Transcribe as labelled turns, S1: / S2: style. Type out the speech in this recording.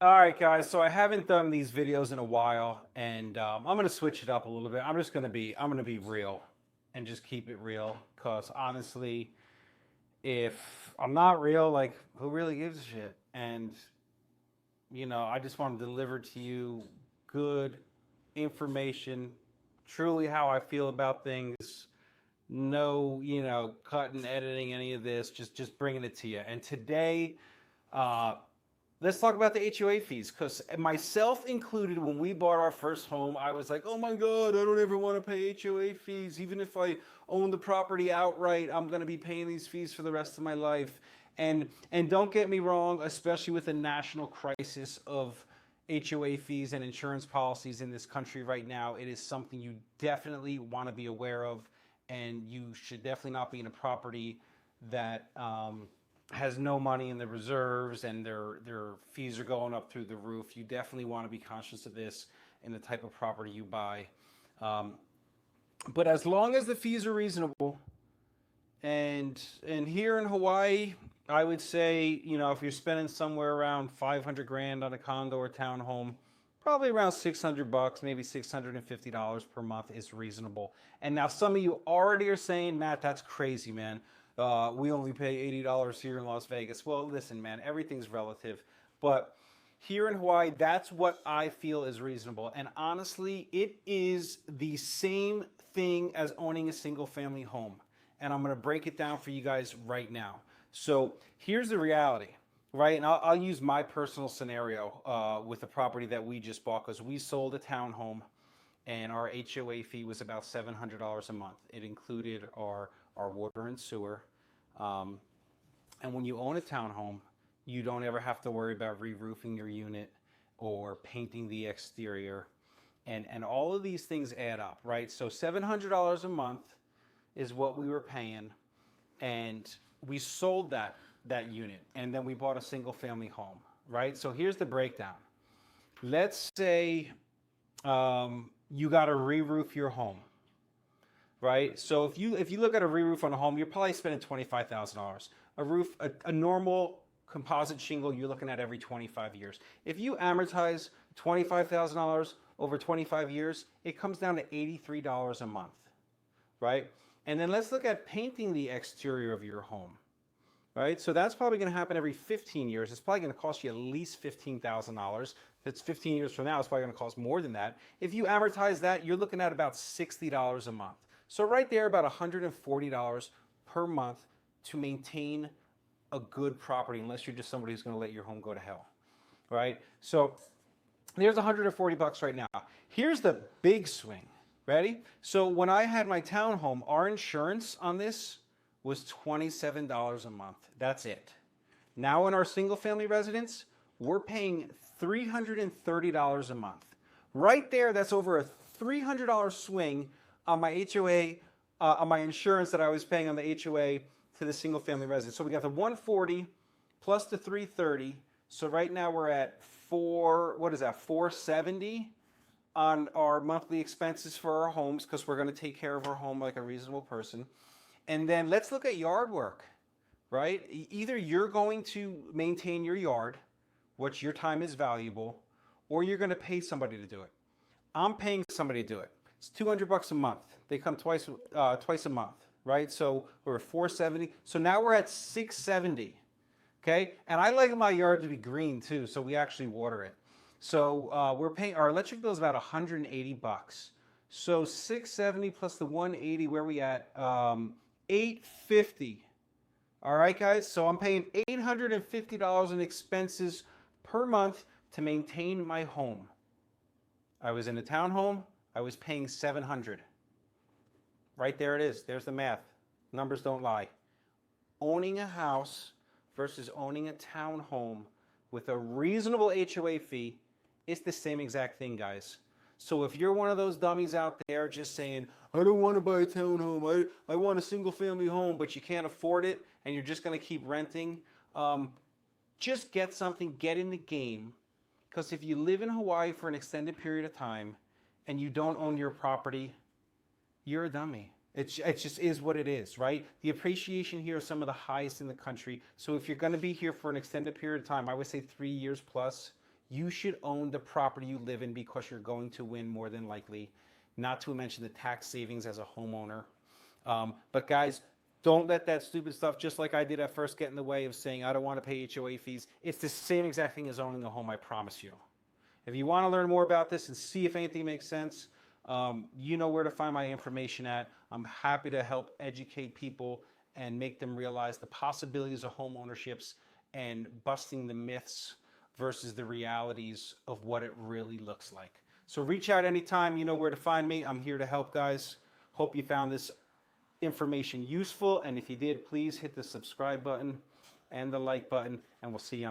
S1: All right, guys. So I haven't done these videos in a while, and I'm gonna switch it up a little bit. I'm gonna be real, and just keep it real. Cause honestly, if I'm not real, like who really gives a shit? And I just want to deliver to you good information, truly how I feel about things. No, cutting, editing, any of this. Just bringing it to you. And today, uh, let's talk about the HOA fees, because myself included, when we bought our first home, I was like, oh my God, I don't ever want to pay HOA fees. Even if I own the property outright, I'm going to be paying these fees for the rest of my life. And don't get me wrong, especially with the national crisis of HOA fees and insurance policies in this country right now, it is something you definitely want to be aware of, and you should definitely not be in a property that has no money in the reserves and their fees are going up through the roof. You definitely want to be conscious of this in the type of property you buy. Um, but as long as the fees are reasonable, and here in Hawaii, I would say, if you're spending somewhere around 500 grand on a condo or townhome, probably around 600 bucks, maybe $650 per month is reasonable. And now some of you already are saying, Matt, that's crazy, man. We only pay $80 here in Las Vegas. Well, listen, man, everything's relative. But here in Hawaii, that's what I feel is reasonable. And honestly, it is the same thing as owning a single family home. And I'm going to break it down for you guys right now. So here's the reality, right? And I'll use my personal scenario with the property that we just bought, because we sold a townhome and our HOA fee was about $700 a month. It included our water and sewer. Um, and when you own a townhome, you don't ever have to worry about re-roofing your unit or painting the exterior. And all of these things add up, right? So $700 a month is what we were paying, and we sold that unit, and then we bought a single family home, right? So here's the breakdown. Let's say you got to re-roof your home, right? So if you look at a re-roof on a home, you're probably spending $25,000. A normal composite shingle, you're looking at every 25 years. If you amortize $25,000 over 25 years, it comes down to $83 a month, right? And then let's look at painting the exterior of your home, right? So that's probably going to happen every 15 years. It's probably going to cost you at least $15,000. If it's 15 years from now, it's probably going to cost more than that. If you amortize that, you're looking at about $60 a month. So right there, about $140 per month to maintain a good property, unless you're just somebody who's going to let your home go to hell, right? So there's 140 bucks right now. Here's the big swing. Ready? So when I had my townhome, our insurance on this was $27 a month. That's it. Now in our single family residence, we're paying $330 a month. Right there, that's over a $300 swing on my HOA, on my insurance that I was paying on the HOA to the single family residence. So we got the 140 plus the 330. So right now we're at what is that, 470 on our monthly expenses for our homes, because we're going to take care of our home like a reasonable person. And then let's look at yard work, right? Either you're going to maintain your yard, which your time is valuable, or you're going to pay somebody to do it. I'm paying somebody to do it. It's 200 bucks a month. They come twice a month, right? So we're at 470. So now we're at 670. Okay, and I like my yard to be green too, so we actually water it. So we're paying, our electric bill is about 180 bucks. So 670 plus the 180, where we at? 850. All right, guys. So I'm paying $850 in expenses per month to maintain my home. I was in a townhome. I was paying 700. Right there it is. There's the math. Numbers don't lie. Owning a house versus owning a townhome with a reasonable HOA fee, it's the same exact thing, guys. So if you're one of those dummies out there just saying, I don't want to buy a townhome, I want a single family home, but you can't afford it, and you're just going to keep renting, just get something, get in the game. Because if you live in Hawaii for an extended period of time and you don't own your property, you're a dummy. It just is what it is, right? The appreciation here is some of the highest in the country. So if you're going to be here for an extended period of time, I would say 3 years plus, You should own the property you live in because you're going to win more than likely, not to mention the tax savings as a homeowner. But guys, don't let that stupid stuff, just like I did at first, get in the way of saying I don't want to pay HOA fees. It's the same exact thing as owning a home, I promise you. If you want to learn more about this and see if anything makes sense, you know where to find my information at. I'm happy to help educate people and make them realize the possibilities of home ownerships and busting the myths versus the realities of what it really looks like. So reach out anytime. You know where to find me. I'm here to help, guys. Hope you found this information useful. And if you did, please hit the subscribe button and the like button, and we'll see you on